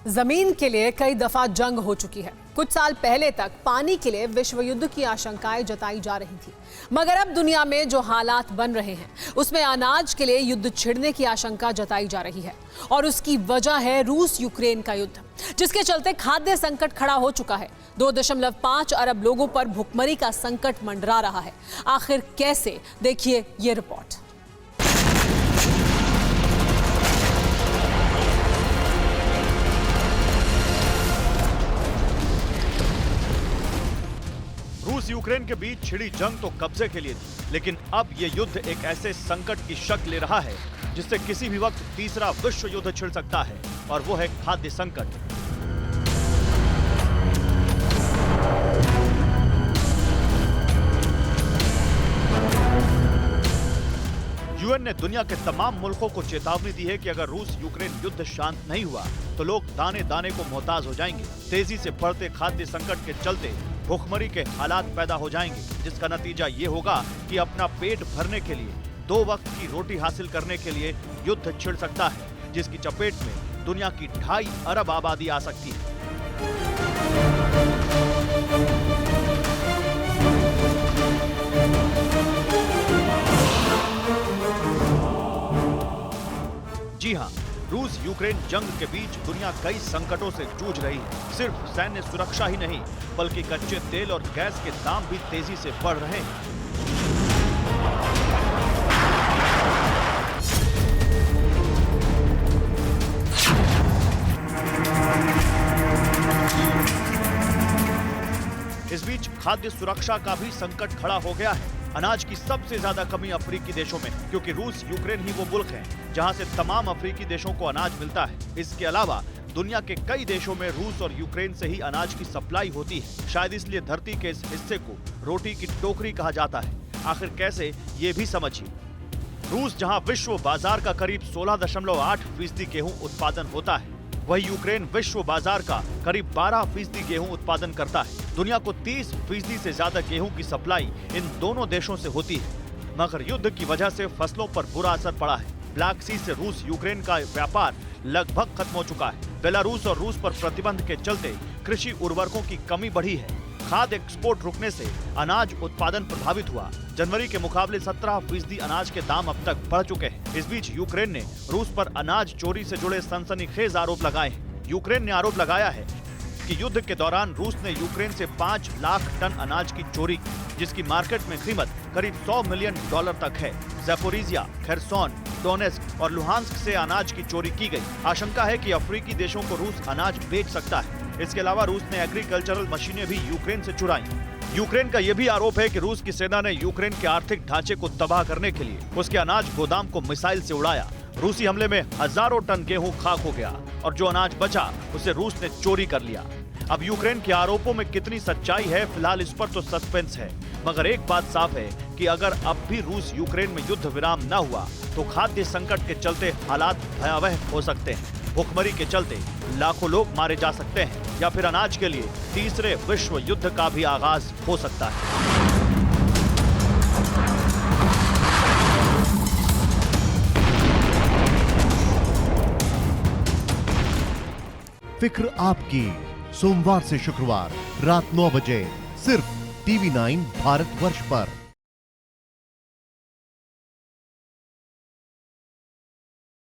जमीन के लिए कई दफा जंग हो चुकी है। कुछ साल पहले तक पानी के लिए विश्व युद्ध की आशंकाएं जताई जा रही थी, मगर अब दुनिया में जो हालात बन रहे हैं उसमें अनाज के लिए युद्ध छिड़ने की आशंका जताई जा रही है। और उसकी वजह है रूस यूक्रेन का युद्ध, जिसके चलते खाद्य संकट खड़ा हो चुका है। 2.5 अरब लोगों पर भुखमरी का संकट मंडरा रहा है। आखिर कैसे, देखिए ये रिपोर्ट। रूस यूक्रेन के बीच छिड़ी जंग तो कब्जे के लिए थी, लेकिन अब ये युद्ध एक ऐसे संकट की शक्ल ले रहा है जिससे किसी भी वक्त तीसरा विश्व युद्ध छिड़ सकता है, और वो है खाद्य संकट। यूएन ने दुनिया के तमाम मुल्कों को चेतावनी दी है कि अगर रूस यूक्रेन युद्ध शांत नहीं हुआ तो लोग दाने दाने को मोहताज हो जाएंगे। तेजी से बढ़ते खाद्य संकट के चलते भुखमरी के हालात पैदा हो जाएंगे, जिसका नतीजा ये होगा कि अपना पेट भरने के लिए 2 वक्त की रोटी हासिल करने के लिए युद्ध छिड़ सकता है, जिसकी चपेट में दुनिया की 2.5 अरब आबादी आ सकती है। जी हाँ, रूस यूक्रेन जंग के बीच दुनिया कई संकटों से जूझ रही है। सिर्फ सैन्य सुरक्षा ही नहीं, बल्कि कच्चे तेल और गैस के दाम भी तेजी से बढ़ रहे हैं। इस बीच खाद्य सुरक्षा का भी संकट खड़ा हो गया है। अनाज की सबसे ज्यादा कमी अफ्रीकी देशों में, क्योंकि रूस यूक्रेन ही वो मुल्क है जहां से तमाम अफ्रीकी देशों को अनाज मिलता है। इसके अलावा दुनिया के कई देशों में रूस और यूक्रेन से ही अनाज की सप्लाई होती है। शायद इसलिए धरती के इस हिस्से को रोटी की टोकरी कहा जाता है। आखिर कैसे, ये भी समझिए। रूस जहां विश्व बाजार का करीब 16.8% गेहूं उत्पादन होता है, वही यूक्रेन विश्व बाजार का करीब 12% गेहूं उत्पादन करता है। दुनिया को 30% से ज्यादा गेहूं की सप्लाई इन दोनों देशों से होती है, मगर युद्ध की वजह से फसलों पर बुरा असर पड़ा है। ब्लैक सी से रूस यूक्रेन का व्यापार लगभग खत्म हो चुका है। बेलारूस और रूस पर प्रतिबंध के चलते कृषि उर्वरकों की कमी बढ़ी है। खाद्य एक्सपोर्ट रुकने से अनाज उत्पादन प्रभावित हुआ। जनवरी के मुकाबले 17% अनाज के दाम अब तक बढ़ चुके हैं। इस बीच यूक्रेन ने रूस पर अनाज चोरी से जुड़े सनसनीखेज आरोप लगाए हैं। यूक्रेन ने आरोप लगाया है कि युद्ध के दौरान रूस ने यूक्रेन से 5 लाख टन अनाज की चोरी की, जिसकी मार्केट में कीमत करीब $100 मिलियन तक है। ज़ैपोरिज़िया, खेरसोन, डोनेस्क और लुहांस्क से अनाज की चोरी की गई। आशंका है कि अफ्रीकी देशों को रूस अनाज बेच सकता है। इसके अलावा रूस ने एग्रीकल्चरल मशीनें भी यूक्रेन से चुराई। यूक्रेन का यह भी आरोप है कि रूस की सेना ने यूक्रेन के आर्थिक ढांचे को तबाह करने के लिए उसके अनाज गोदाम को मिसाइल से उड़ाया। रूसी हमले में हजारों टन गेहूं खाक हो गया, और जो अनाज बचा उसे रूस ने चोरी कर लिया। अब यूक्रेन के आरोपों में कितनी सच्चाई है, फिलहाल इस पर तो सस्पेंस है। मगर एक बात साफ है कि अगर अब भी रूस यूक्रेन में युद्ध विराम न हुआ तो खाद्य संकट के चलते हालात भयावह हो सकते हैं। भुखमरी के चलते लाखों लोग मारे जा सकते हैं, या फिर अनाज के लिए तीसरे विश्व युद्ध का भी आगाज हो सकता है। फिक्र आपकी, सोमवार से शुक्रवार रात 9 बजे सिर्फ TV9 भारतवर्ष पर।